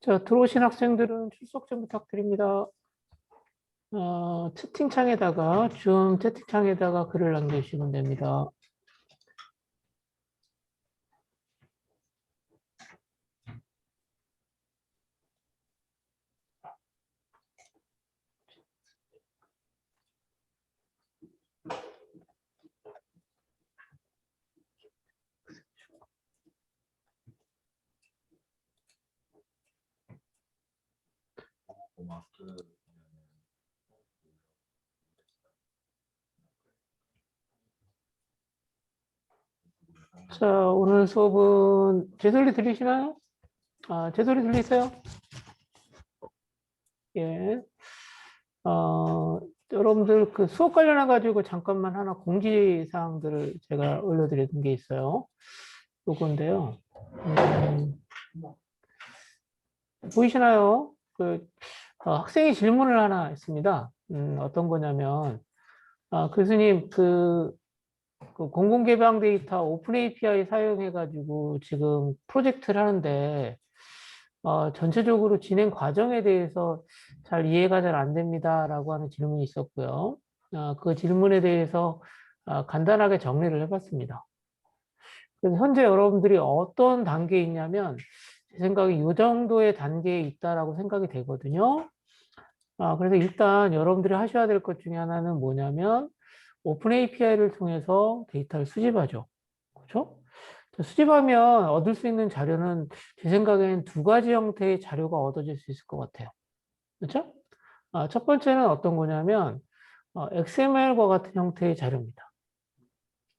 자, 들어오신 학생들은 출석 좀 부탁드립니다. 채팅창에다가, 줌 채팅창에다가 글을 남겨주시면 됩니다. 자, 오늘 수업은 제 소리 들리시나요? 제 소리 들리세요? 예. 여러분들 그 수업 관련해 가지고 잠깐만 하나 공지사항들을 제가 올려드리는 게 있어요. 요건데요. 보이시나요? 학생이 질문을 하나 했습니다. 어떤 거냐면, 교수님, 공공개방 데이터 오픈 API 사용해가지고 지금 프로젝트를 하는데, 전체적으로 진행 과정에 대해서 잘 이해가 잘 안 됩니다라고 하는 질문이 있었고요. 그 질문에 대해서 간단하게 정리를 해봤습니다. 그래서 현재 여러분들이 어떤 단계에 있냐면, 제 생각에 이 정도의 단계에 있다라고 생각이 되거든요. 그래서 일단 여러분들이 하셔야 될 것 중에 하나는 뭐냐면, 오픈 API를 통해서 데이터를 수집하죠. 그렇죠? 수집하면 얻을 수 있는 자료는 제 생각에는 두 가지 형태의 자료가 얻어질 수 있을 것 같아요. 그렇죠? 첫 번째는 어떤 거냐면, XML과 같은 형태의 자료입니다.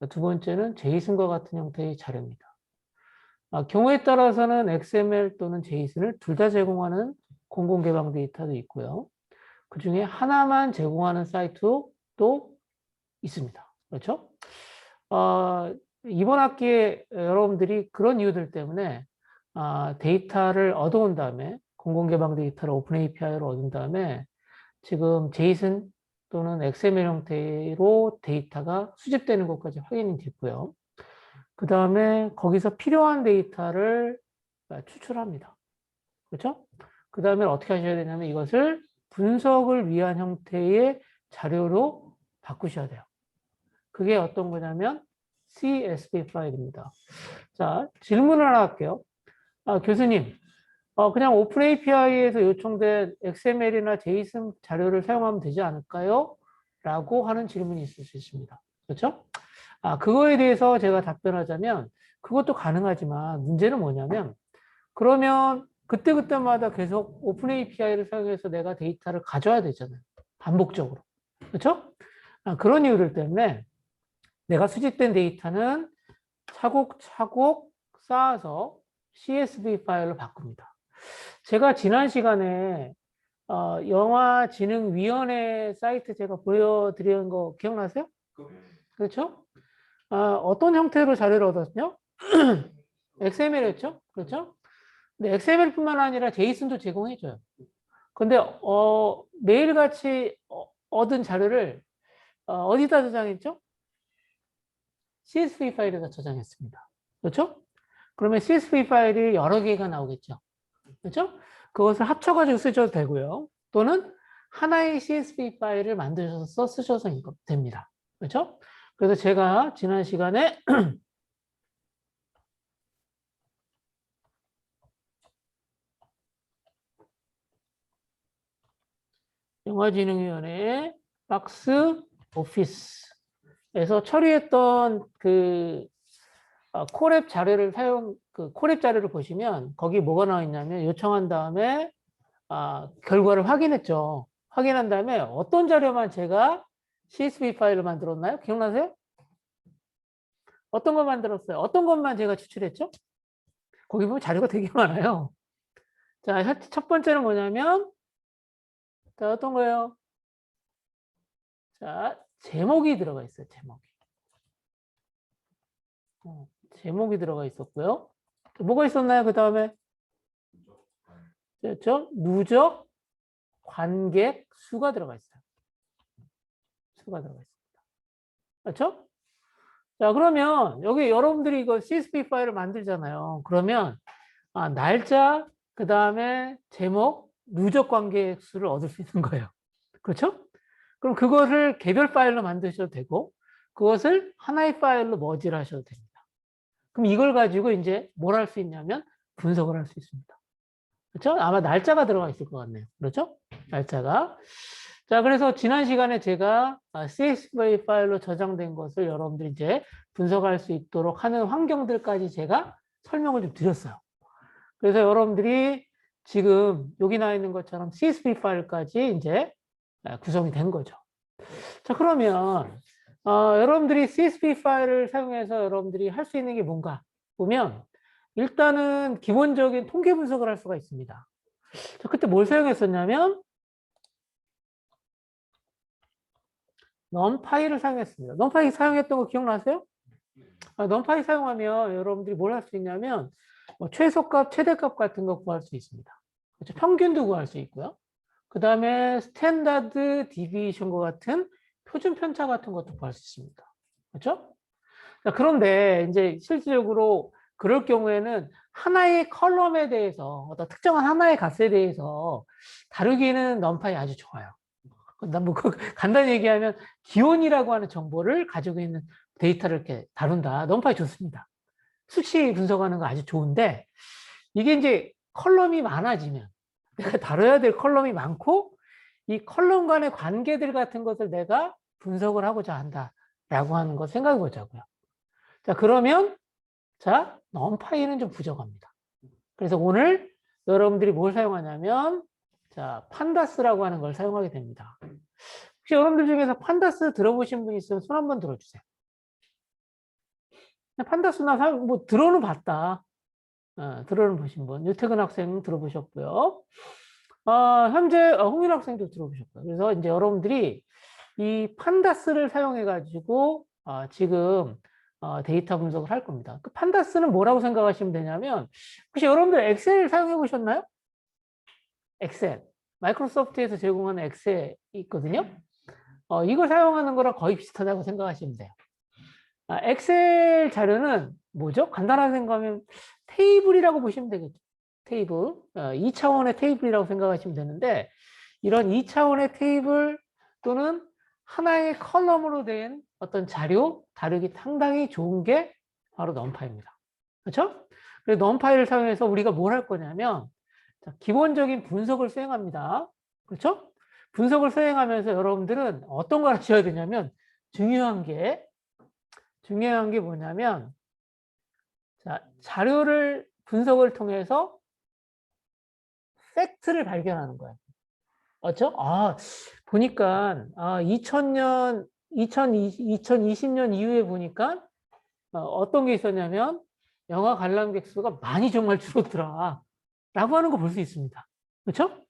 두 번째는 JSON과 같은 형태의 자료입니다. 경우에 따라서는 XML 또는 JSON을 둘 다 제공하는 공공개방 데이터도 있고요. 그 중에 하나만 제공하는 사이트도 또 있습니다. 그렇죠? 이번 학기에 여러분들이 그런 이유들 때문에 데이터를 얻어온 다음에 공공개방 데이터를 오픈 API로 얻은 다음에 지금 JSON 또는 XML 형태로 데이터가 수집되는 것까지 확인이 됐고요. 그 다음에 거기서 필요한 데이터를 추출합니다. 그렇죠? 그 다음에 어떻게 하셔야 되냐면 이것을 분석을 위한 형태의 자료로 바꾸셔야 돼요. 그게 어떤 거냐면 CSV 파일입니다. 자, 질문을 하나 할게요. 교수님, 그냥 오픈 API에서 요청된 XML이나 JSON 자료를 사용하면 되지 않을까요? 라고 하는 질문이 있을 수 있습니다. 그렇죠? 그거에 대해서 제가 답변하자면 그것도 가능하지만 문제는 뭐냐면 그러면 그때그때마다 계속 오픈 API를 사용해서 내가 데이터를 가져야 되잖아요. 반복적으로. 그렇죠? 그런 이유들 때문에 내가 수집된 데이터는 차곡차곡 쌓아서 CSV 파일로 바꿉니다. 제가 지난 시간에 영화진흥위원회 사이트 제가 보여드린 거 기억나세요? 그렇죠? 어떤 형태로 자료를 얻었냐? XML이었죠? 그렇죠? 근데 XML뿐만 아니라 JSON도 제공해줘요. 근데 매일같이 얻은 자료를 어디다 저장했죠? CSV 파일에다 저장했습니다. 그렇죠? 그러면 CSV 파일이 여러 개가 나오겠죠. 그렇죠? 그것을 합쳐가지고 쓰셔도 되고요. 또는 하나의 CSV 파일을 만드셔서 쓰셔도 됩니다. 그렇죠? 그래서 제가 지난 시간에 영화진흥위원회 박스 오피스 에서 처리했던 그 콜앱 자료를 그 콜앱 자료를 보시면 거기 뭐가 나와 있냐면 요청한 다음에 결과를 확인했죠. 확인한 다음에 어떤 자료만 제가 CSV 파일을 만들었나요? 기억나세요? 어떤 걸 만들었어요? 어떤 것만 제가 추출했죠? 거기 보면 자료가 되게 많아요. 자, 첫 번째는 뭐냐면, 자, 어떤 거예요? 자, 제목이 들어가 있어요, 제목이. 제목이 들어가 있었고요. 뭐가 있었나요, 그 다음에? 그렇죠? 누적 관객 수가 들어가 있어요. 수가 들어가 있습니다. 그렇죠? 자, 그러면 여기 여러분들이 이거 CSV 파일을 만들잖아요. 그러면 날짜, 그 다음에 제목, 누적 관객 수를 얻을 수 있는 거예요. 그렇죠? 그럼 그것을 개별 파일로 만드셔도 되고, 그것을 하나의 파일로 머지를 하셔도 됩니다. 그럼 이걸 가지고 이제 뭘 할 수 있냐면 분석을 할 수 있습니다. 그렇죠? 아마 날짜가 들어가 있을 것 같네요. 그렇죠? 날짜가. 자, 그래서 지난 시간에 제가 CSV 파일로 저장된 것을 여러분들이 이제 분석할 수 있도록 하는 환경들까지 제가 설명을 좀 드렸어요. 그래서 여러분들이 지금 여기 나와 있는 것처럼 CSV 파일까지 이제 구성이 된 거죠. 자, 그러면 여러분들이 CSV 파일을 사용해서 여러분들이 할 수 있는 게 뭔가 보면 일단은 기본적인 통계 분석을 할 수가 있습니다. 자, 그때 뭘 사용했었냐면 넘파이를 사용했습니다. 넘파이 사용했던 거 기억나세요? 넘파이 사용하면 여러분들이 뭘 할 수 있냐면 뭐 최소값, 최대값 같은 거 구할 수 있습니다. 그렇죠? 평균도 구할 수 있고요. 그 다음에 스탠다드 디비에이션과 같은 표준 편차 같은 것도 구할 수 있습니다. 그렇죠? 자, 그런데 이제 실질적으로 그럴 경우에는 하나의 컬럼에 대해서 어떤 특정한 하나의 값에 대해서 다루기는 넘파이 아주 좋아요. 뭐 간단히 얘기하면 기온이라고 하는 정보를 가지고 있는 데이터를 이렇게 다룬다. 넘파이 좋습니다. 수치 분석하는 거 아주 좋은데 이게 이제 컬럼이 많아지면 내가 다뤄야 될 컬럼이 많고 이 컬럼 간의 관계들 같은 것을 내가 분석을 하고자 한다라고 하는 걸 생각해 보자고요. 자, 그러면 자, 넘파이는 좀 부족합니다. 그래서 오늘 여러분들이 뭘 사용하냐면 자, 판다스라고 하는 걸 사용하게 됩니다. 혹시 여러분들 중에서 판다스 들어보신 분 있으면 손 한번 들어주세요. 판다스나 뭐 들어는 봤다. 들어는 보신 분. 유태근 학생 들어보셨고요. 현재 홍윤 학생도 들어보셨고요. 그래서 이제 여러분들이 이 판다스를 사용해가지고 지금 데이터 분석을 할 겁니다. 그 판다스는 뭐라고 생각하시면 되냐면 혹시 여러분들 엑셀 사용해 보셨나요? 엑셀. 마이크로소프트에서 제공하는 엑셀이 있거든요. 이걸 사용하는 거랑 거의 비슷하다고 생각하시면 돼요. 엑셀 자료는 뭐죠? 간단하게 생각하면 테이블이라고 보시면 되겠죠. 테이블. 2차원의 테이블이라고 생각하시면 되는데 이런 2차원의 테이블 또는 하나의 컬럼으로 된 어떤 자료 다루기 상당히 좋은 게 바로 넘파이입니다. 그렇죠? 그래서 넘파이를 사용해서 우리가 뭘 할 거냐면 기본적인 분석을 수행합니다. 그렇죠? 분석을 수행하면서 여러분들은 어떤 걸 하셔야 되냐면 중요한 게 뭐냐면 자, 자료를 분석을 통해서 팩트를 발견하는 거예요. 그렇죠? 보니까 2000년 2020년 이후에 보니까 어떤 게 있었냐면 영화 관람객 수가 많이 정말 줄었더라 라고 하는 거 볼 수 있습니다. 그렇죠?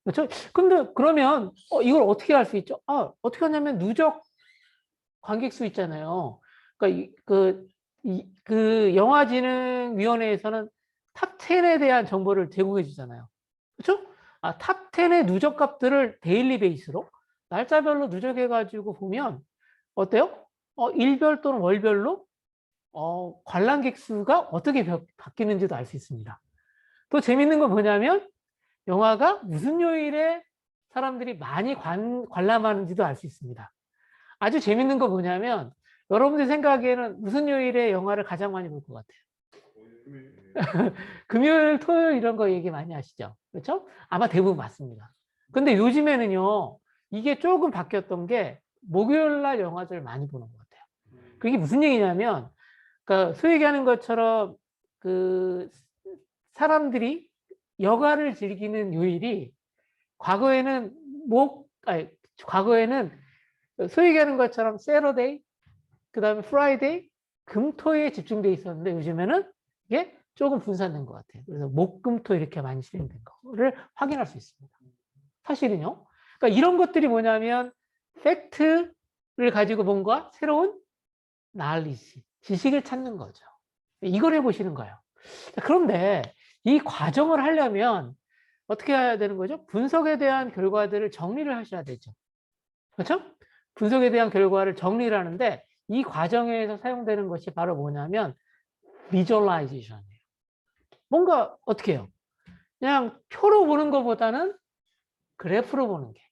그렇죠? 근데 그러면 이걸 어떻게 할 수 있죠? 어떻게 하냐면 누적 관객 수 있잖아요. 그러니까 그 영화진흥위원회에서는 탑 10에 대한 정보를 제공해 주잖아요. 그렇죠? 탑 10의 누적 값들을 데일리 베이스로 날짜별로 누적해 가지고 보면 어때요? 일별 또는 월별로 관람객 수가 어떻게 바뀌는지도 알 수 있습니다. 또 재밌는 건 뭐냐면 영화가 무슨 요일에 사람들이 많이 관람하는지도 알 수 있습니다. 아주 재밌는 거 뭐냐면 여러분들 생각에는 무슨 요일에 영화를 가장 많이 볼 것 같아요? 금요일, 토요일 이런 거 얘기 많이 하시죠? 그렇죠? 아마 대부분 맞습니다. 근데 요즘에는요, 이게 조금 바뀌었던 게 목요일 날 영화들을 많이 보는 것 같아요. 그게 무슨 얘기냐면, 그러니까 소위 얘기하는 것처럼 그 사람들이 여가를 즐기는 요일이 과거에는 과거에는 소위 얘기하는 것처럼 세러데이, 그다음에 프라이데이, 금토에 집중돼 있었는데 요즘에는 이게 조금 분산된 것 같아요. 그래서 목, 금, 토 이렇게 많이 실행된 거를 확인할 수 있습니다. 사실은요. 그러니까 이런 것들이 뭐냐면 팩트를 가지고 뭔가 새로운 knowledge, 지식을 찾는 거죠. 이걸 해보시는 거예요. 그런데 이 과정을 하려면 어떻게 해야 되는 거죠? 분석에 대한 결과들을 정리를 하셔야 되죠. 그렇죠? 분석에 대한 결과를 정리를 하는데 이 과정에서 사용되는 것이 바로 뭐냐면 비주얼라이제이션이에요. 뭔가 어떻게 해요? 그냥 표로 보는 것보다는 그래프로 보는 게,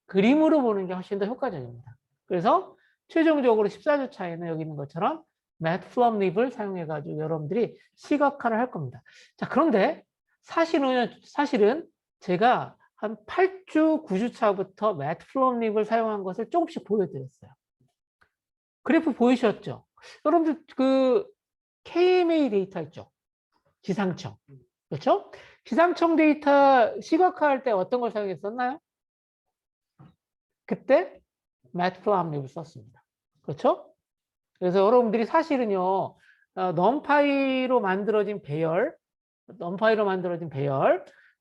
그림으로 보는 게 훨씬 더 효과적입니다. 그래서 최종적으로 14주차에는 여기 있는 것처럼 매트플럽립을 사용해가지고 여러분들이 시각화를 할 겁니다. 자, 그런데 사실은 제가 한 8주, 9주차부터 매트플럽립을 사용한 것을 조금씩 보여드렸어요. 그래프 보이셨죠? 여러분들 그 KMA 데이터 있죠? 기상청. 그렇죠? 기상청 데이터 시각화할 때 어떤 걸 사용했었나요? 그때 매트플럽립을 썼습니다. 그렇죠? 그래서 여러분들이 사실은요, 넘파이로 만들어진 배열,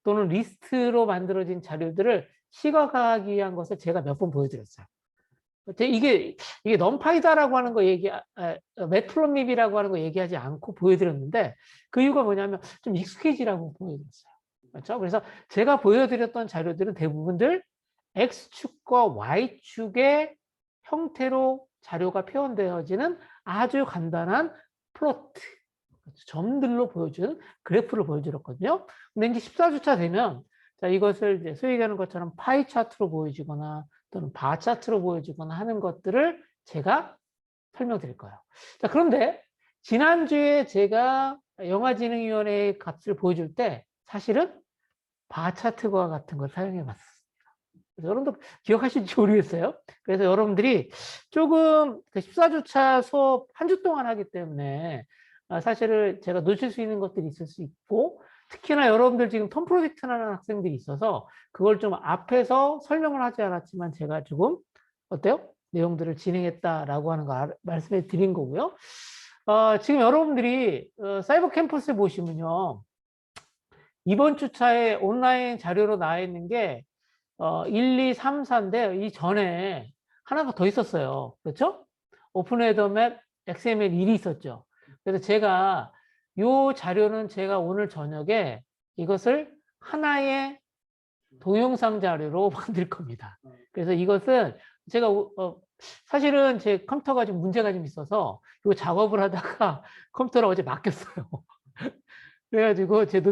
또는 리스트로 만들어진 자료들을 시각화하기 위한 것을 제가 몇 번 보여드렸어요. 이게 넘파이다라고 하는 거 매트플롯립이라고 하는 거 얘기하지 않고 보여드렸는데 그 이유가 뭐냐면 좀 익숙해지라고 보여드렸어요. 그렇죠? 그래서 제가 보여드렸던 자료들은 대부분들 X축과 Y축의 형태로 자료가 표현되어지는 아주 간단한 플로트, 점들로 보여주는 그래프를 보여드렸거든요. 근데 이제 14주차 되면 자, 이것을 이제 소위 얘기하는 것처럼 파이 차트로 보여주거나 또는 바 차트로 보여주거나 하는 것들을 제가 설명드릴 거예요. 자, 그런데 지난주에 제가 영화진흥위원회의 값을 보여줄 때 사실은 바 차트와 같은 걸 사용해 봤습니다. 여러분도 기억하실지 모르겠어요. 그래서 여러분들이 조금 14주차 수업 한 주 동안 하기 때문에 사실은 제가 놓칠 수 있는 것들이 있을 수 있고 특히나 여러분들 지금 텀 프로젝트라는 학생들이 있어서 그걸 좀 앞에서 설명을 하지 않았지만 제가 조금 어때요? 내용들을 진행했다라고 하는 거 말씀해 드린 거고요. 지금 여러분들이 사이버 캠퍼스 보시면요. 이번 주차에 온라인 자료로 나와 있는 게 1, 2, 3, 4인데 이 전에 하나가 더 있었어요. 그렇죠? 오픈헤더맵 XML 1이 있었죠. 그래서 제가 이 자료는 제가 오늘 저녁에 이것을 하나의 동영상 자료로 만들 겁니다. 그래서 이것은 제가 사실은 제 컴퓨터가 좀 문제가 좀 있어서 이 작업을 하다가 컴퓨터를 어제 맡겼어요. 그래가지고 제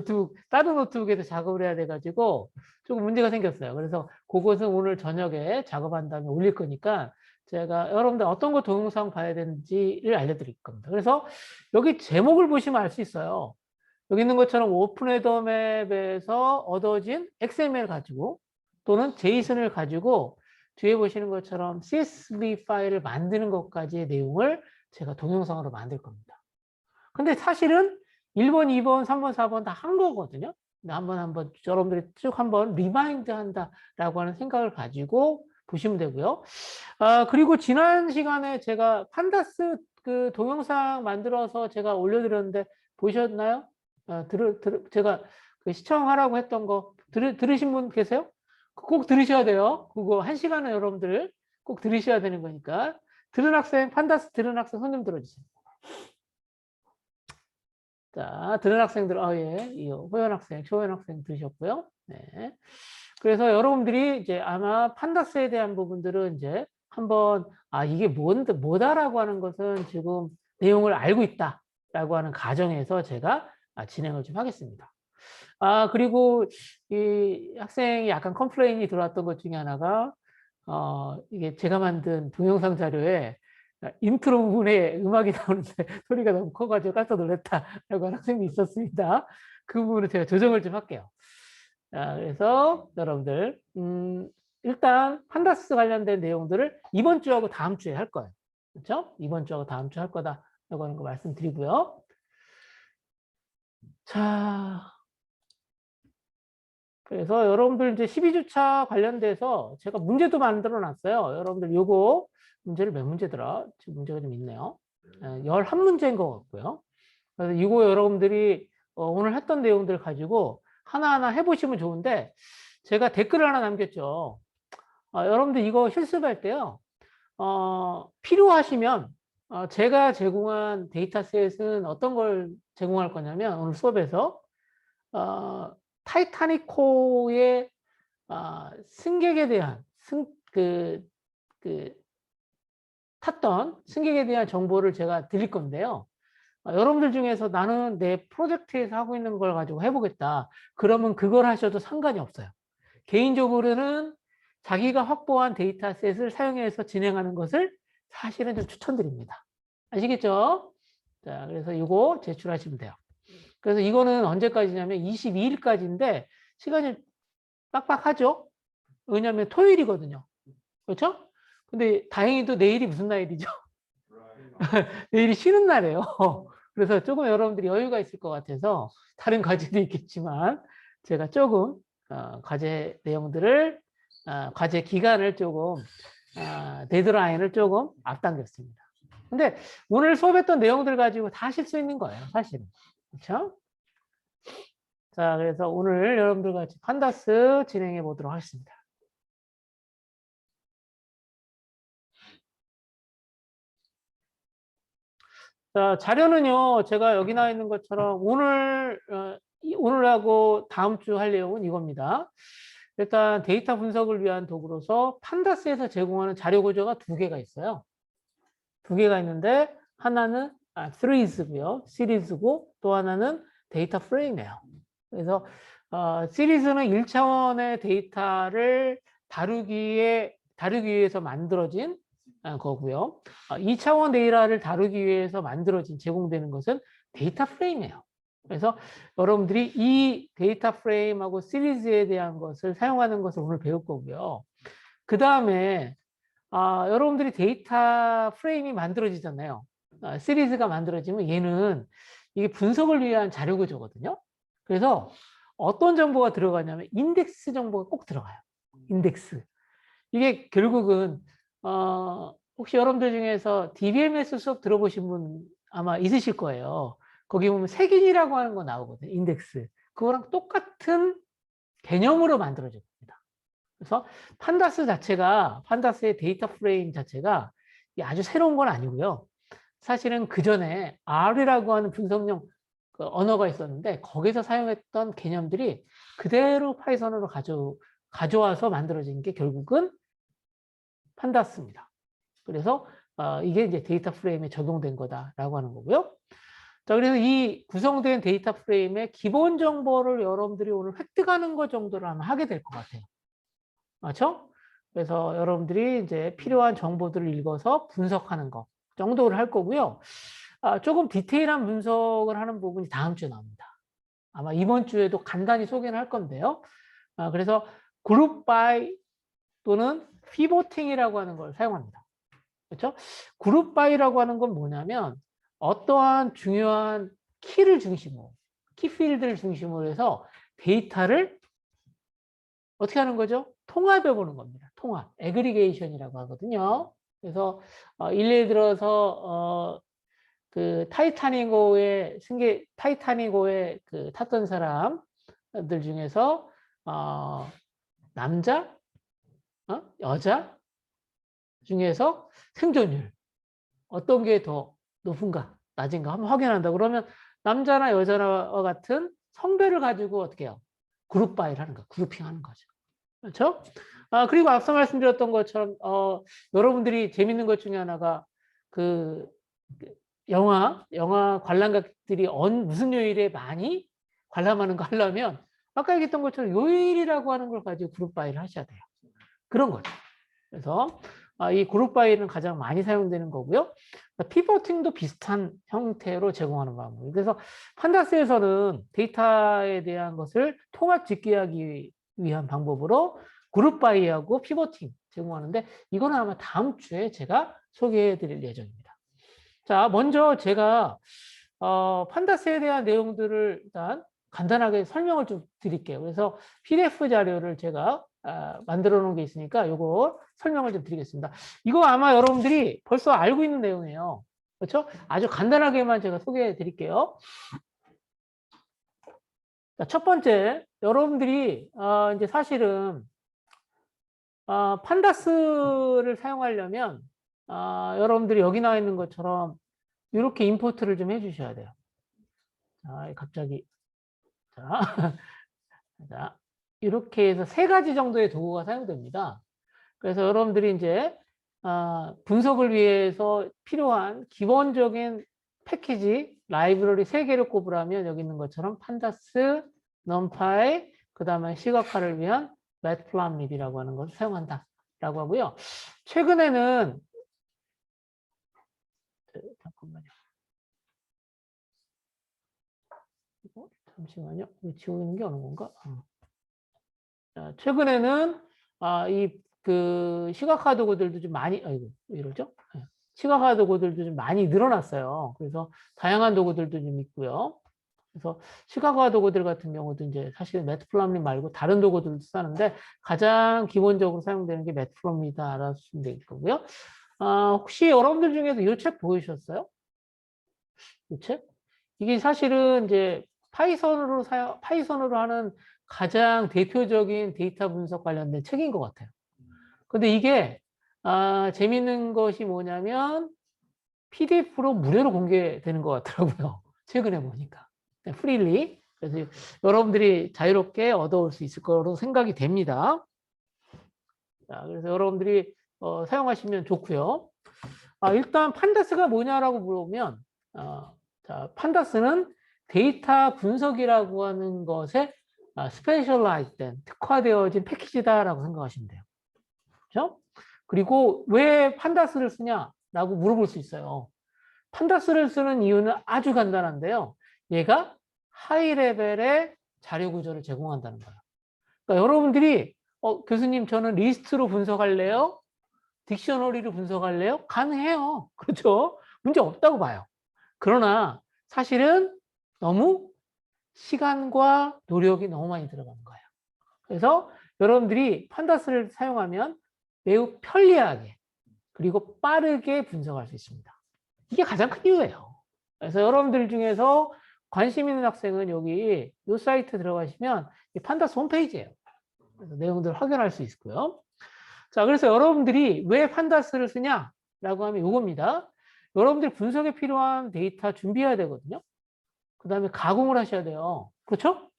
다른 노트북에서 작업을 해야 돼가지고 조금 문제가 생겼어요. 그래서 그것은 오늘 저녁에 작업한 다음에 올릴 거니까 제가 여러분들 어떤 거 동영상 봐야 되는지를 알려드릴 겁니다. 그래서 여기 제목을 보시면 알 수 있어요. 여기 있는 것처럼 오픈헤더 맵에서 얻어진 XML 가지고 또는 제이슨을 가지고 뒤에 보시는 것처럼 CSV 파일을 만드는 것까지의 내용을 제가 동영상으로 만들 겁니다. 근데 사실은 1번, 2번, 3번, 4번 다 한 거거든요. 한번 여러분들이 쭉 한번 리마인드 한다라고 하는 생각을 가지고 보시면 되고요. 그리고 지난 시간에 제가 판다스 그 동영상 만들어서 제가 올려드렸는데 보셨나요? 제가 그 시청하라고 했던 거 들으신 분 계세요? 꼭 들으셔야 돼요. 그거 1시간은 여러분들 꼭 들으셔야 되는 거니까. 판다스 들은 학생 손 좀 들어주세요. 자, 들은 학생들, 예, 이 호연 학생, 초연 학생 들으셨고요. 네. 그래서 여러분들이 이제 아마 판다스에 대한 부분들은 이제 한번, 이게 뭐다라고 하는 것은 지금 내용을 알고 있다라고 하는 가정에서 제가 진행을 좀 하겠습니다. 그리고 이 학생이 약간 컴플레인이 들어왔던 것 중에 하나가, 이게 제가 만든 동영상 자료에 인트로 부분에 음악이 나오는데 소리가 너무 커가지고 깜짝 놀랐다라고 하는 학생이 있었습니다. 그 부분을 제가 조정을 좀 할게요. 그래서 여러분들 일단 판다스 관련된 내용들을 이번 주하고 다음 주에 할 거예요. 그렇죠? 이번 주하고 다음 주 할 거다라고 하는 거 말씀드리고요. 자, 그래서 여러분들 이제 12주차 관련돼서 제가 문제도 만들어 놨어요. 여러분들 요거 문제를 몇 문제더라? 지금 문제가 좀 있네요. 11문제인 것 같고요. 그래서 이거 여러분들이 오늘 했던 내용들 가지고 하나하나 해보시면 좋은데 제가 댓글을 하나 남겼죠. 여러분들 이거 실습할 때요. 필요하시면 제가 제공한 데이터셋은 어떤 걸 제공할 거냐면 오늘 수업에서 타이타닉호의 승객에 대한 탔던 승객에 대한 정보를 제가 드릴 건데요. 여러분들 중에서 나는 내 프로젝트에서 하고 있는 걸 가지고 해보겠다. 그러면 그걸 하셔도 상관이 없어요. 개인적으로는 자기가 확보한 데이터셋을 사용해서 진행하는 것을 사실은 좀 추천드립니다. 아시겠죠? 자, 그래서 이거 제출하시면 돼요. 그래서 이거는 언제까지냐면 22일까지인데 시간이 빡빡하죠? 왜냐하면 토요일이거든요. 그렇죠? 근데 다행히도 내일이 무슨 날이죠? 내일이 쉬는 날이에요. 그래서 조금 여러분들이 여유가 있을 것 같아서 다른 과제도 있겠지만 제가 조금 과제 내용들을 과제 기간을 조금 데드라인을 조금 앞당겼습니다. 근데 오늘 수업했던 내용들 가지고 다 하실 수 있는 거예요, 사실은. 그렇죠? 자, 그래서 오늘 여러분들 같이 판다스 진행해 보도록 하겠습니다. 자, 자료는요, 제가 여기 나와 있는 것처럼 오늘하고 다음 주 할 내용은 이겁니다. 일단 데이터 분석을 위한 도구로서 판다스에서 제공하는 자료 구조가 두 개가 있어요. 두 개가 있는데 하나는 시리즈고요. 시리즈고 또 하나는 데이터 프레임이에요. 그래서 시리즈는 1차원의 데이터를 다루기 위해서 만들어진 거고요. 2차원 데이터를 다루기 위해서 만들어진 제공되는 것은 데이터 프레임이에요. 그래서 여러분들이 이 데이터 프레임하고 시리즈에 대한 것을 사용하는 것을 오늘 배울 거고요. 그 다음에 여러분들이 데이터 프레임이 만들어지잖아요. 시리즈가 만들어지면 얘는 이게 분석을 위한 자료 구조거든요. 그래서 어떤 정보가 들어가냐면 인덱스 정보가 꼭 들어가요. 인덱스. 이게 결국은 혹시 여러분들 중에서 DBMS 수업 들어보신 분 아마 있으실 거예요. 거기 보면 색인이라고 하는 거 나오거든요. 인덱스. 그거랑 똑같은 개념으로 만들어집니다. 그래서 판다스의 데이터 프레임 자체가 아주 새로운 건 아니고요. 사실은 그 전에 R이라고 하는 분석용 언어가 있었는데 거기서 사용했던 개념들이 그대로 파이썬으로 가져와서 만들어진 게 결국은 판다스입니다. 그래서 이게 이제 데이터 프레임에 적용된 거다라고 하는 거고요. 자, 그래서 이 구성된 데이터 프레임의 기본 정보를 여러분들이 오늘 획득하는 것 정도를 아마 하게 될 것 같아요. 맞죠? 그래서 여러분들이 이제 필요한 정보들을 읽어서 분석하는 것 정도를 할 거고요. 조금 디테일한 분석을 하는 부분이 다음 주에 나옵니다. 아마 이번 주에도 간단히 소개를 할 건데요. 그래서 그룹 바이 또는 피보팅이라고 하는 걸 사용합니다. 그렇죠? 그룹 바이라고 하는 건 뭐냐면 어떠한 중요한 키를 중심으로, 키필드를 중심으로 해서 데이터를 어떻게 하는 거죠? 통합해 보는 겁니다. 통합, 애그리게이션이라고 하거든요. 그래서 예를 들어서 그 타이타닉호에 그 탔던 사람들 중에서 남자, 여자 중에서 생존율 어떤 게 더 높은가, 낮은가 한번 확인한다. 그러면 남자나 여자와 같은 성별을 가지고 어떻게 해요? 그룹 바이를 하는 거, 그룹핑 하는 거죠. 그렇죠? 그리고 앞서 말씀드렸던 것처럼 여러분들이 재밌는 것 중에 하나가 그 영화 관람객들이 무슨 요일에 많이 관람하는 거 하려면 아까 얘기했던 것처럼 요일이라고 하는 걸 가지고 그룹 바이를 하셔야 돼요. 그런 거죠. 그래서 이 그룹 바이는 가장 많이 사용되는 거고요. 피보팅도 비슷한 형태로 제공하는 방법. 그래서 판다스에서는 데이터에 대한 것을 통합 집계하기 위한 방법으로 그룹 바이하고 피보팅 제공하는데 이거는 아마 다음 주에 제가 소개해 드릴 예정입니다. 자, 먼저 제가 판다스에 대한 내용들을 일단 간단하게 설명을 좀 드릴게요. 그래서 PDF 자료를 제가 만들어 놓은 게 있으니까 이거 설명을 좀 드리겠습니다. 이거 아마 여러분들이 벌써 알고 있는 내용이에요. 그렇죠? 아주 간단하게만 제가 소개해 드릴게요. 자, 첫 번째, 여러분들이 이제 사실은 판다스를 사용하려면 여러분들이 여기 나와 있는 것처럼 이렇게 임포트를 좀 해주셔야 돼요. 자, 갑자기 자, 자, 이렇게 해서 3가지 정도의 도구가 사용됩니다. 그래서 여러분들이 이제 분석을 위해서 필요한 기본적인 패키지, 라이브러리 3개를 꼽으라면 여기 있는 것처럼 판다스, 넘파이, 그 다음에 시각화를 위한 매트플랍립이라고 하는 것을 사용한다라고 하고요. 최근에는 잠깐만요. 잠시만요. 지우고 있는 게 어느 건가? 자, 최근에는 그 시각화 도구들도 좀 많이, 아이고, 왜 이러죠? 시각화 도구들도 좀 많이 늘어났어요. 그래서 다양한 도구들도 좀 있고요. 그래서 시각화 도구들 같은 경우도 이제 사실 매트플랍립 말고 다른 도구들도 쓰는데 가장 기본적으로 사용되는 게 매트플랍립이다 알아주시면 될 거고요. 혹시 여러분들 중에서 이 책 보이셨어요? 이 책? 이게 사실은 이제 파이썬으로 하는 가장 대표적인 데이터 분석 관련된 책인 것 같아요. 근데 이게 재밌는 것이 뭐냐면 PDF로 무료로 공개되는 것 같더라고요. 최근에 보니까. 프리리. 그래서 여러분들이 자유롭게 얻어올 수 있을 거로 생각이 됩니다. 자, 그래서 여러분들이 사용하시면 좋고요. 일단 판다스가 뭐냐라고 물어보면 자, 판다스는 데이터 분석이라고 하는 것에 스페셜라이즈된 특화되어진 패키지다라고 생각하시면 돼요. 그렇죠? 그리고 왜 판다스를 쓰냐라고 물어볼 수 있어요. 판다스를 쓰는 이유는 아주 간단한데요. 얘가 하이 레벨의 자료 구조를 제공한다는 거예요. 그러니까 여러분들이 교수님 저는 리스트로 분석할래요? 딕셔너리로 분석할래요? 가능해요. 그렇죠? 문제 없다고 봐요. 그러나 사실은 너무 시간과 노력이 너무 많이 들어가는 거예요. 그래서 여러분들이 판다스를 사용하면 매우 편리하게 그리고 빠르게 분석할 수 있습니다. 이게 가장 큰 이유예요. 그래서 여러분들 중에서 관심 있는 학생은 여기 이 사이트 들어가시면 판다스 홈페이지예요. 그래서 내용들 확인할 수 있고요. 자, 그래서 여러분들이 왜 판다스를 쓰냐라고 하면 이겁니다. 여러분들 분석에 필요한 데이터 준비해야 되거든요. 그 다음에 가공을 하셔야 돼요. 그렇죠?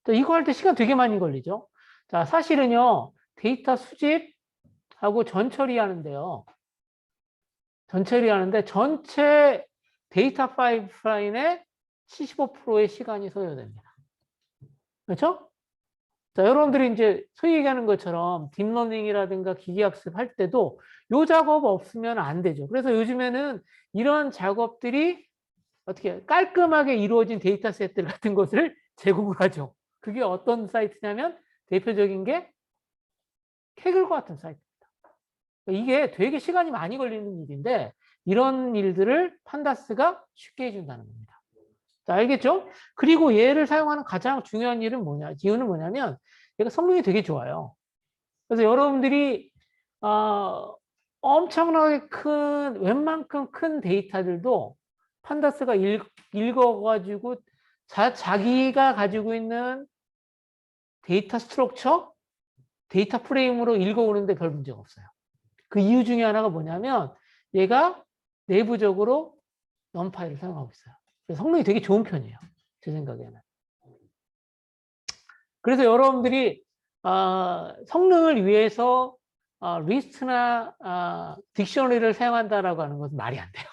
자, 이거 할 때 시간 되게 많이 걸리죠. 자, 사실은요, 데이터 수집하고 전처리하는데요. 전처리하는데 전체 데이터 파이프라인의 75%의 시간이 소요됩니다. 그렇죠? 자, 여러분들이 이제 소위 얘기하는 것처럼 딥러닝이라든가 기계학습 할 때도 요 작업 없으면 안 되죠. 그래서 요즘에는 이런 작업들이 어떻게 깔끔하게 이루어진 데이터셋들 같은 것을 제공을 하죠. 그게 어떤 사이트냐면 대표적인 게 캐글과 같은 사이트입니다. 이게 되게 시간이 많이 걸리는 일인데 이런 일들을 판다스가 쉽게 해준다는 겁니다. 자, 알겠죠? 그리고 얘를 사용하는 가장 중요한 이유는 뭐냐면 얘가 성능이 되게 좋아요. 그래서 여러분들이 엄청나게 큰 웬만큼 큰 데이터들도 판다스가 읽어가지고 자기가 가지고 있는 데이터 스트럭처, 데이터 프레임으로 읽어오는데 별 문제가 없어요. 그 이유 중에 하나가 뭐냐면 얘가 내부적으로 넘파이를 사용하고 있어요. 그래서 성능이 되게 좋은 편이에요. 제 생각에는. 그래서 여러분들이 성능을 위해서 리스트나 딕셔너리를 사용한다라고 하는 것은 말이 안 돼요.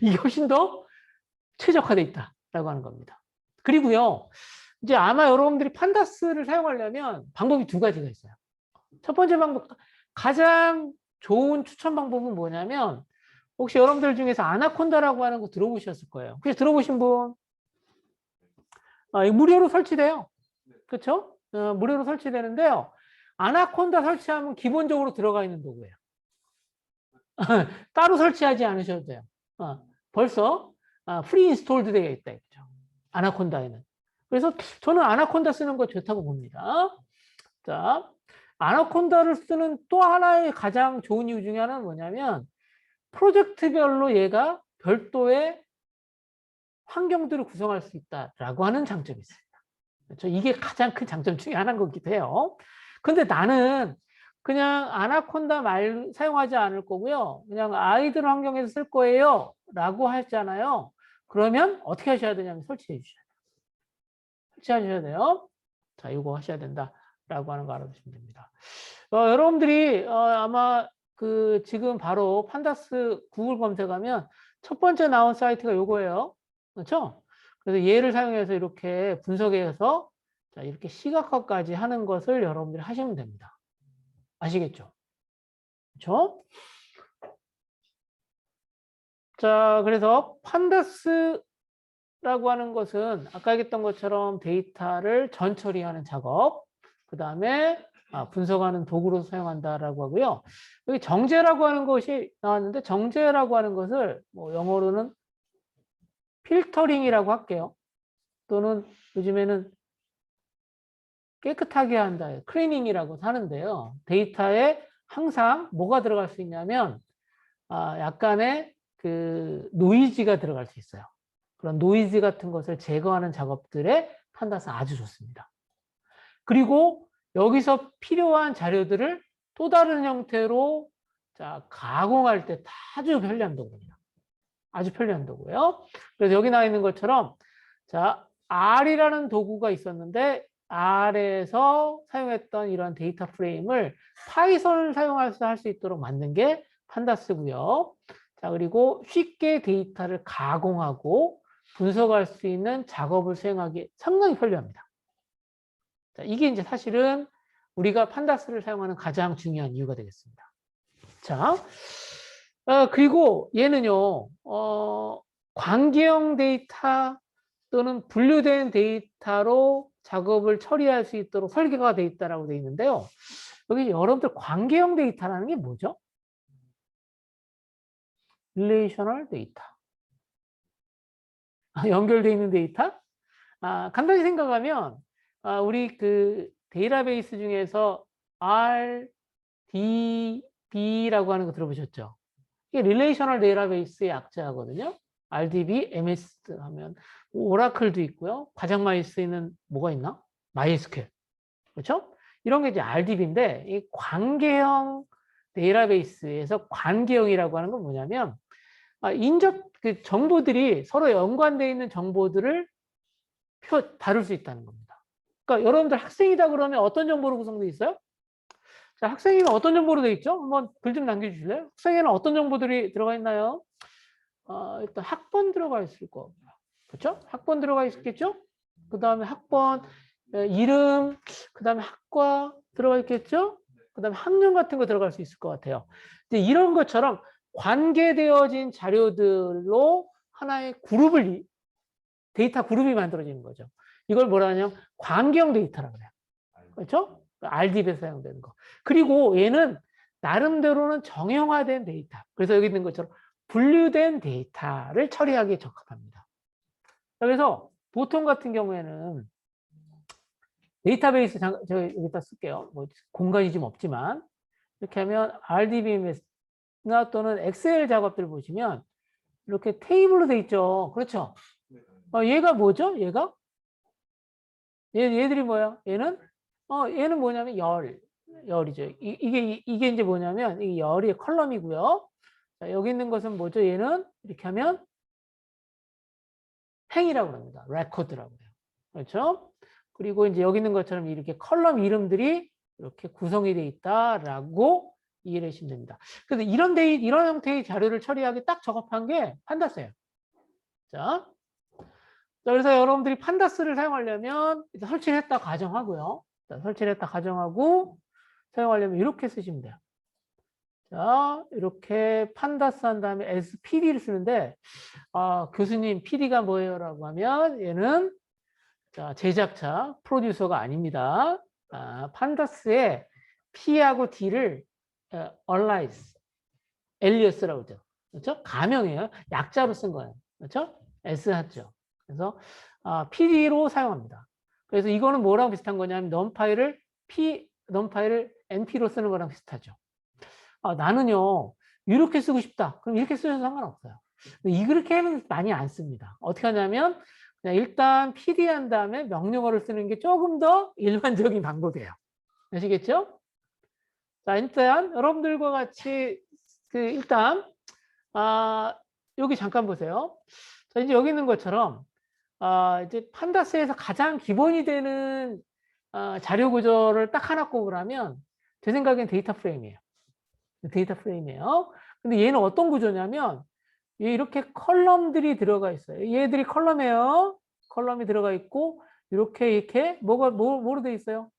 이게 훨씬 더 최적화되어 있다라고 하는 겁니다. 그리고요, 이제 아마 여러분들이 판다스를 사용하려면 방법이 2가지가 있어요. 첫 번째 방법, 가장 좋은 추천 방법은 뭐냐면 혹시 여러분들 중에서 아나콘다라고 하는 거 들어보셨을 거예요. 혹시 들어보신 분? 무료로 설치돼요. 그렇죠? 무료로 설치되는데요. 아나콘다 설치하면 기본적으로 들어가 있는 도구예요. 따로 설치하지 않으셔도 돼요. 벌써 프리 인스톨드 되어 있다. 이거죠. 아나콘다에는. 그래서 저는 아나콘다 쓰는 거 좋다고 봅니다. 자, 아나콘다를 쓰는 또 하나의 가장 좋은 이유 중에 하나는 뭐냐면 프로젝트별로 얘가 별도의 환경들을 구성할 수 있다라고 하는 장점이 있습니다. 그렇죠? 이게 가장 큰 장점 중에 하나인 것 같기도 해요. 근데 나는 그냥 아나콘다 말 사용하지 않을 거고요. 그냥 아이들 환경에서 쓸 거예요. 라고 하잖아요. 그러면 어떻게 하셔야 되냐면 설치해 주셔야 돼요. 설치하셔야 돼요. 자, 이거 하셔야 된다. 라고 하는 거 알아두시면 됩니다. 여러분들이 아마 그 지금 바로 판다스 구글 검색하면 첫 번째 나온 사이트가 요거예요. 그렇죠? 그래서 얘를 사용해서 이렇게 분석해서 자, 이렇게 시각화까지 하는 것을 여러분들이 하시면 됩니다. 아시겠죠? 그렇죠? 자, 그래서 판다스라고 하는 것은 아까 얘기했던 것처럼 데이터를 전처리하는 작업, 그 다음에 분석하는 도구로 사용한다라고 하고요. 여기 정제라고 하는 것이 나왔는데 정제라고 하는 것을 뭐 영어로는 필터링이라고 할게요. 또는 요즘에는 깨끗하게 한다, 클리닝이라고 하는데요. 데이터에 항상 뭐가 들어갈 수 있냐면 약간의 그 노이즈가 들어갈 수 있어요. 그런 노이즈 같은 것을 제거하는 작업들에 판다스 아주 좋습니다. 그리고 여기서 필요한 자료들을 또 다른 형태로 가공할 때 아주 편리한 도구입니다. 아주 편리한 도구예요. 그래서 여기 나와 있는 것처럼 R이라는 도구가 있었는데 R에서 사용했던 이런 데이터 프레임을 파이썬을 사용해서 할 수 있도록 만든 게 판다스고요. 자, 그리고 쉽게 데이터를 가공하고 분석할 수 있는 작업을 수행하기 상당히 편리합니다. 자, 이게 이제 사실은 우리가 판다스를 사용하는 가장 중요한 이유가 되겠습니다. 자, 그리고 얘는요, 관계형 데이터 또는 분류된 데이터로 작업을 처리할 수 있도록 설계가 되어 있다고 되어 있는데요. 여기 여러분들 관계형 데이터라는 게 뭐죠? 릴레이셔널 데이터. 연결되어 있는 데이터? 간단히 생각하면 우리 그 데이터베이스 중에서 RDB라고 하는 거 들어보셨죠? 이게 릴레이셔널 데이터베이스의 약자거든요. RDB, MS 하면 오라클도 있고요. 가장 많이 쓰이는 뭐가 있나? MySQL. 그렇죠? 이런 게 이제 RDB인데 이 관계형 데이터베이스에서 관계형이라고 하는 건 뭐냐면 그 정보들이 서로 연관되어 있는 정보들을 다룰 수 있다는 겁니다. 그러니까 여러분들 학생이다 그러면 어떤 정보로 구성되어 있어요? 자, 학생이면 어떤 정보로 되어 있죠? 한번 글 좀 남겨주실래요? 학생에는 어떤 정보들이 들어가 있나요? 일단 학번 들어가 있을 거고요. 그렇죠? 학번 들어가 있겠죠? 그 다음에 학번, 이름, 그 다음에 학과 들어가 있겠죠? 그 다음에 학년 같은 거 들어갈 수 있을 것 같아요. 이제 이런 것처럼 관계되어진 자료들로 하나의 그룹을, 데이터 그룹이 만들어지는 거죠. 이걸 뭐라 하냐면 관계형 데이터라고 그래요. 그렇죠? RDB에서 사용되는 거. 그리고 얘는 나름대로는 정형화된 데이터. 그래서 여기 있는 것처럼 분류된 데이터를 처리하기에 적합합니다. 그래서 보통 같은 경우에는 데이터베이스, 제가 여기다 쓸게요. 뭐 공간이 좀 없지만 이렇게 하면 RDB나 또는 엑셀 작업들 보시면 이렇게 테이블로 돼 있죠. 그렇죠? 얘가 뭐죠? 얘가? 얘들이 뭐야? 얘는 뭐냐면 열이죠. 이게 이제 뭐냐면 이 열이 컬럼이고요. 자, 여기 있는 것은 뭐죠? 얘는 이렇게 하면 행이라고 합니다. 레코드라고 해요. 그렇죠? 그리고 이제 여기 있는 것처럼 이렇게 컬럼 이름들이 이렇게 구성이 되어 있다라고 이해를 하시면 됩니다. 그래서 이런 형태의 자료를 처리하기 딱 적합한 게 판다스예요. 자, 그래서 여러분들이 판다스를 사용하려면 설치를 했다 가정하고요. 자, 설치를 했다 가정하고 사용하려면 이렇게 쓰시면 돼요. 자, 이렇게 판다스 한 다음에 SPD를 쓰는데 교수님 PD가 뭐예요? 라고 하면 얘는 제작자, 프로듀서가 아닙니다. 판다스의 P하고 D를 alias라고 그러죠. 그렇죠? 가명이에요. 약자로 쓴 거예요. 그렇죠? S 하죠. 그래서 PD로 사용합니다. 그래서 이거는 뭐랑 비슷한 거냐면 numpy를 NP로 쓰는 거랑 비슷하죠. 나는요 이렇게 쓰고 싶다. 그럼 이렇게 쓰셔도 상관없어요. 이렇게는 많이 안 씁니다. 어떻게 하냐면 그냥 일단 PD 한 다음에 명령어를 쓰는 게 조금 더 일반적인 방법이에요. 아시겠죠? 자, 일단 여러분들과 같이 일단 여기 잠깐 보세요. 자, 이제 여기 있는 것처럼 이제 판다스에서 가장 기본이 되는 자료 구조를 딱 하나 꼽으라면 제 생각엔 데이터 프레임이에요. 데이터 프레임이에요. 근데 얘는 어떤 구조냐면 이렇게 컬럼들이 들어가 있어요. 얘들이 컬럼이에요. 컬럼이 들어가 있고 이렇게 뭐로 돼 있어요?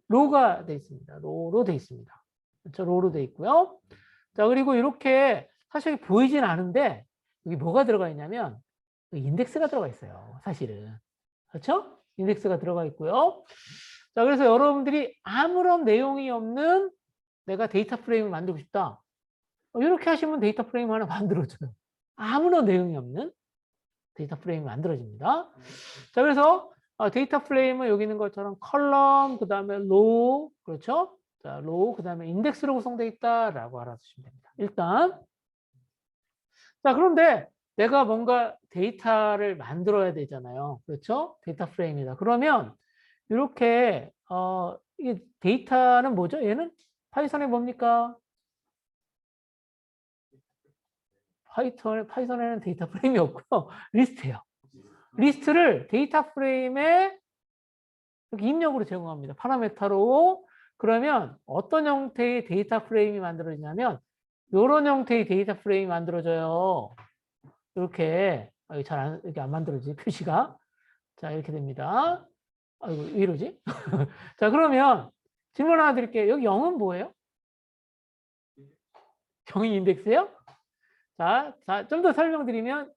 로가 돼 있습니다. 로로 돼 있습니다. 그렇죠? 로로 돼 있고요. 자, 그리고 이렇게 사실 보이진 않은데 여기 뭐가 들어가 있냐면 인덱스가 들어가 있어요. 사실은. 그렇죠? 인덱스가 들어가 있고요. 자, 그래서 여러분들이 아무런 내용이 없는 내가 데이터 프레임을 만들고 싶다. 이렇게 하시면 데이터 프레임 하나 만들어줘요. 아무런 내용이 없는 데이터 프레임이 만들어집니다. 자, 그래서 데이터 프레임은 여기 있는 것처럼 컬럼, 그 다음에 로우, 그렇죠? 자, 로우, 그 다음에 인덱스로 구성되어 있다라고 알아두시면 됩니다. 일단. 자, 그런데 내가 뭔가 데이터를 만들어야 되잖아요. 그렇죠? 데이터 프레임이다. 그러면 이렇게, 이게 데이터는 뭐죠? 얘는 파이썬에 뭡니까? 파이썬에는 데이터 프레임이 없고요. 리스트예요. 리스트를 데이터 프레임에 이렇게 입력으로 제공합니다. 파라메타로. 그러면 어떤 형태의 데이터 프레임이 만들어지냐면 이런 형태의 데이터 프레임이 만들어져요. 이렇게 이렇게 안 만들어지지 표시가. 자, 이렇게 됩니다. 아이고, 왜 이러지? 자, 그러면 질문 하나 드릴게요. 여기 0은 뭐예요? 0이 인덱스예요? 자, 좀 더 설명드리면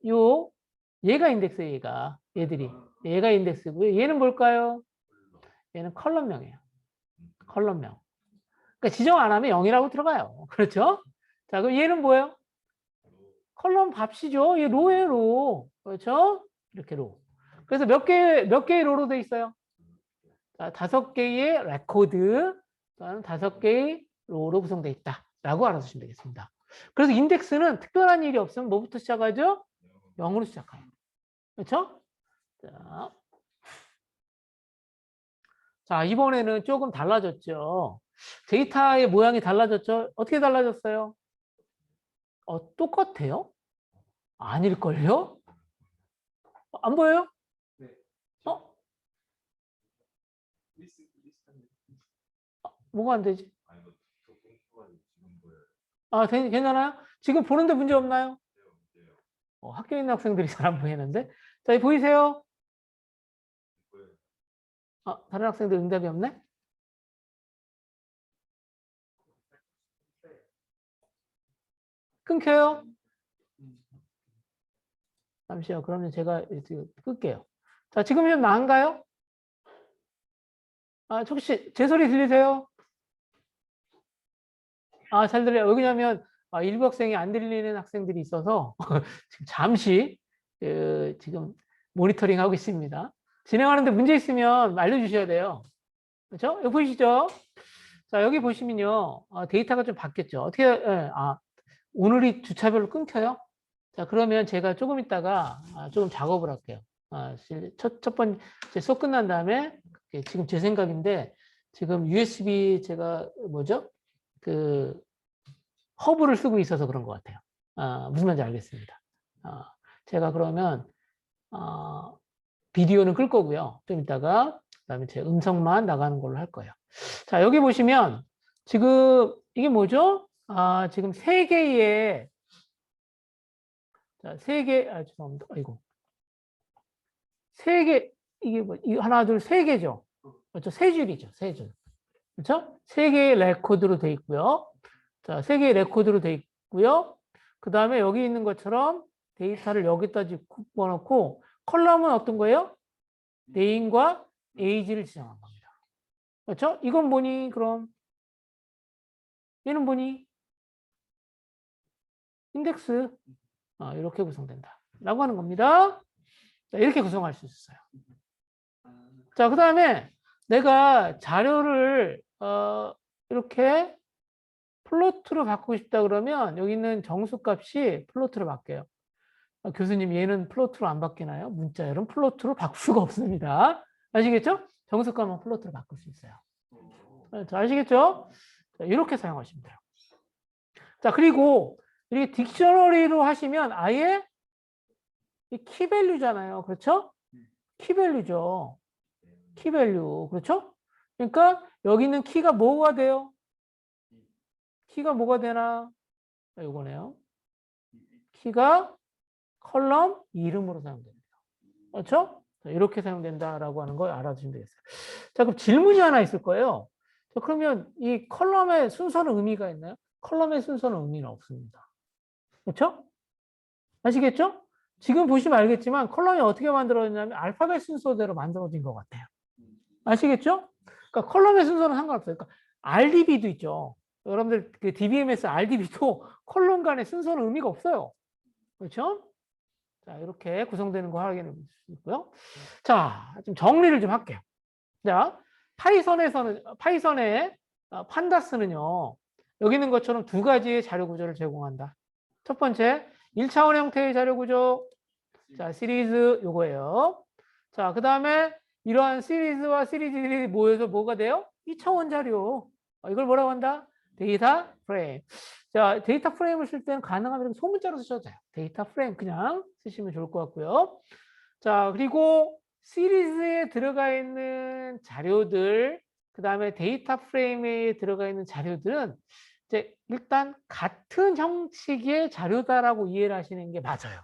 얘가 인덱스예요, 얘가. 얘가 인덱스고요. 얘는 뭘까요? 얘는 컬럼명이에요. 컬럼명. 그러니까 지정 안 하면 0이라고 들어가요. 그렇죠? 자, 그럼 얘는 뭐예요? 컬럼 값이죠. 얘 로예요, 로. 그렇죠? 이렇게 로. 그래서 몇 개의 로로 돼 있어요? 자, 5개의 레코드, 또는 5개의 로로 구성되어 있다. 라고 알아두시면 되겠습니다. 그래서 인덱스는 특별한 일이 없으면 뭐부터 시작하죠? 0으로 시작해요. 그렇죠? 자, 이번에는 조금 달라졌죠. 데이터의 모양이 달라졌죠? 어떻게 달라졌어요? 똑같아요? 아닐걸요? 안 보여요? 어? 뭐가 안 되지? 괜찮아요? 지금 보는데 문제 없나요? 학교에 있는 학생들이 잘 안 보이는데. 자, 보이세요? 다른 학생들 응답이 없네? 끊겨요? 잠시요. 그러면 제가 끌게요. 자, 지금 좀 나은가요? 혹시 제 소리 들리세요? 잘 들려요. 왜냐면 일부 학생이 안 들리는 학생들이 있어서 지금 잠시 지금 모니터링 하고 있습니다. 진행하는데 문제 있으면 알려주셔야 돼요. 그렇죠? 여기 보이시죠? 자, 여기 보시면요. 데이터가 좀 바뀌었죠. 어떻게, 오늘이 주차별로 끊겨요? 자, 그러면 제가 조금 있다가 조금 작업을 할게요. 첫 번째 수업 끝난 다음에 지금 제 생각인데 지금 USB 제가 뭐죠? 허브를 쓰고 있어서 그런 것 같아요. 무슨 말인지 알겠습니다. 제가 그러면 비디오는 끌 거고요. 좀 이따가 그다음에 제 음성만 나가는 걸로 할 거예요. 자, 여기 보시면 지금 이게 뭐죠? 지금 세 개의 자, 죄송합니다. 아이고. 세 개, 이게 하나, 둘, 세 개죠. 그렇죠? 세 줄이죠. 세 줄. 그렇죠? 세 개의 레코드로 돼 있고요. 자, 세 개의 레코드로 돼 있고요. 그 다음에 여기 있는 것처럼 데이터를 여기다 집어넣고 컬럼은 어떤 거예요? name과 age를 지정한 겁니다. 그렇죠? 이건 뭐니, 그럼? 얘는 뭐니? 인덱스. 이렇게 구성된다. 라고 하는 겁니다. 자, 이렇게 구성할 수 있어요. 자, 그 다음에 내가 자료를 이렇게 플로트로 바꾸고 싶다 그러면 여기 있는 정수값이 플로트로 바뀌어요. 교수님 얘는 플로트로 안 바뀌나요? 문자열은 플로트로 바꿀 수가 없습니다. 아시겠죠? 정수값만 플로트로 바꿀 수 있어요. 자, 아시겠죠? 자, 이렇게 사용하시면 돼요. 자, 그리고 이렇게 딕셔너리로 하시면 아예 키밸류잖아요. 그렇죠? 키밸류죠. 키밸류. 그렇죠? 그러니까 여기 있는 키가 뭐가 돼요? 키가 뭐가 되나? 요거네요. 키가 컬럼 이름으로 사용됩니다. 그렇죠? 자, 이렇게 사용된다라고 하는 걸 알아두시면 되겠어요. 자, 그럼 질문이 하나 있을 거예요. 자, 그러면 이 컬럼의 순서는 의미가 있나요? 컬럼의 순서는 의미는 없습니다. 그렇죠? 아시겠죠? 지금 보시면 알겠지만 컬럼이 어떻게 만들어졌냐면 알파벳 순서대로 만들어진 것 같아요. 아시겠죠? 그러니까 컬럼의 순서는 상관없어요. 그러니까 RDB도 있죠. 여러분들 그 DBMS RDB도 컬럼 간의 순서는 의미가 없어요. 그렇죠? 자, 이렇게 구성되는 거 확인해 볼 수 있고요. 자, 좀 정리를 좀 할게요. 자, 파이썬의 판다스는요, 여기 있는 것처럼 두 가지의 자료 구조를 제공한다. 첫 번째, 1차원 형태의 자료 구조. 자, 시리즈 요거예요. 자, 그 다음에 이러한 시리즈와 시리즈들이 모여서 뭐가 돼요? 2차원 자료. 이걸 뭐라고 한다? 데이터 프레임. 자, 데이터 프레임을 쓸 때는 가능하면 소문자로 쓰셔도 돼요. 데이터 프레임 그냥 쓰시면 좋을 것 같고요. 자, 그리고 시리즈에 들어가 있는 자료들, 그 다음에 데이터 프레임에 들어가 있는 자료들은 이제 일단 같은 형식의 자료다라고 이해를 하시는 게 맞아요.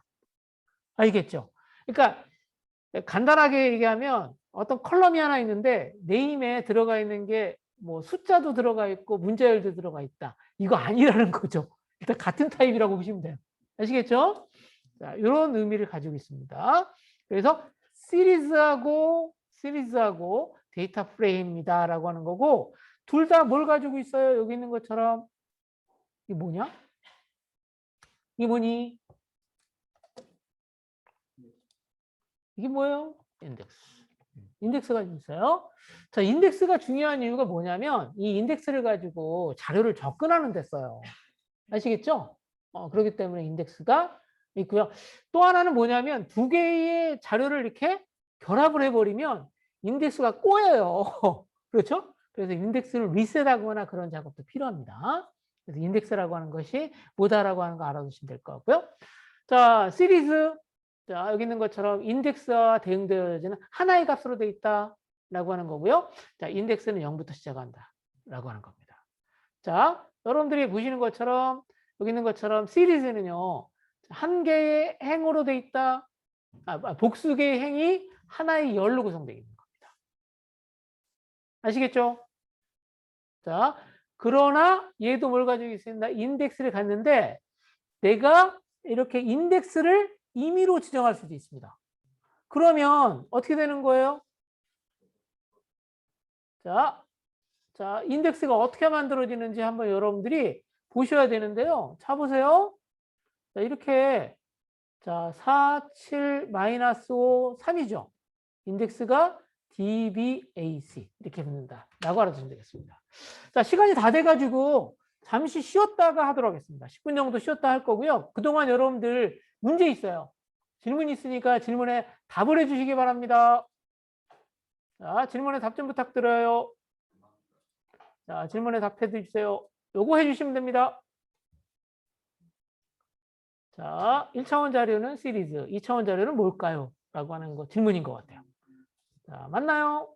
알겠죠? 그러니까 간단하게 얘기하면 어떤 컬럼이 하나 있는데 네임에 들어가 있는 게 뭐 숫자도 들어가 있고 문자열도 들어가 있다. 이거 아니라는 거죠. 일단 같은 타입이라고 보시면 돼요. 아시겠죠? 자, 이런 의미를 가지고 있습니다. 그래서 시리즈하고 데이터 프레임이다라고 하는 거고 둘 다 뭘 가지고 있어요? 여기 있는 것처럼 이게 뭐냐? 이게 뭐니? 이게 뭐예요? 인덱스. 인덱스가 있어요. 자, 인덱스가 중요한 이유가 뭐냐면 이 인덱스를 가지고 자료를 접근하는 데 써요. 아시겠죠? 그렇기 때문에 인덱스가 있고요. 또 하나는 뭐냐면 두 개의 자료를 이렇게 결합을 해버리면 인덱스가 꼬여요. 그렇죠? 그래서 인덱스를 리셋하거나 그런 작업도 필요합니다. 그래서 인덱스라고 하는 것이 뭐다라고 하는 거 알아두시면 될 것 같고요. 자, 시리즈. 자, 여기 있는 것처럼 인덱스와 대응되어지는 하나의 값으로 되어 있다라고 하는 거고요. 자, 인덱스는 0부터 시작한다라고 하는 겁니다. 자, 여러분들이 보시는 것처럼 여기 있는 것처럼 시리즈는요. 한 개의 행으로 되어 있다. 복수 개의 행이 하나의 열로 구성되어 있는 겁니다. 아시겠죠? 자, 그러나 얘도 뭘 가지고 있습니다. 인덱스를 갖는데 내가 이렇게 인덱스를 임의로 지정할 수도 있습니다. 그러면 어떻게 되는 거예요? 자, 인덱스가 어떻게 만들어지는지 한번 여러분들이 보셔야 되는데요. 자, 보세요. 자, 이렇게, 자, 4, 7, 마이너스 5, 3이죠. 인덱스가 DBAC. 이렇게 붙는다. 라고 알아두시면 되겠습니다. 자, 시간이 다 돼가지고 잠시 쉬었다가 하도록 하겠습니다. 10분 정도 쉬었다 할 거고요. 그동안 여러분들 문제 있어요. 질문 있으니까 질문에 답을 해주시기 바랍니다. 자, 질문에 답 좀 부탁드려요. 자, 질문에 답해 주세요. 요거 해주시면 됩니다. 자, 1차원 자료는 시리즈, 2차원 자료는 뭘까요? 라고 하는 거 질문인 것 같아요. 자, 맞나요?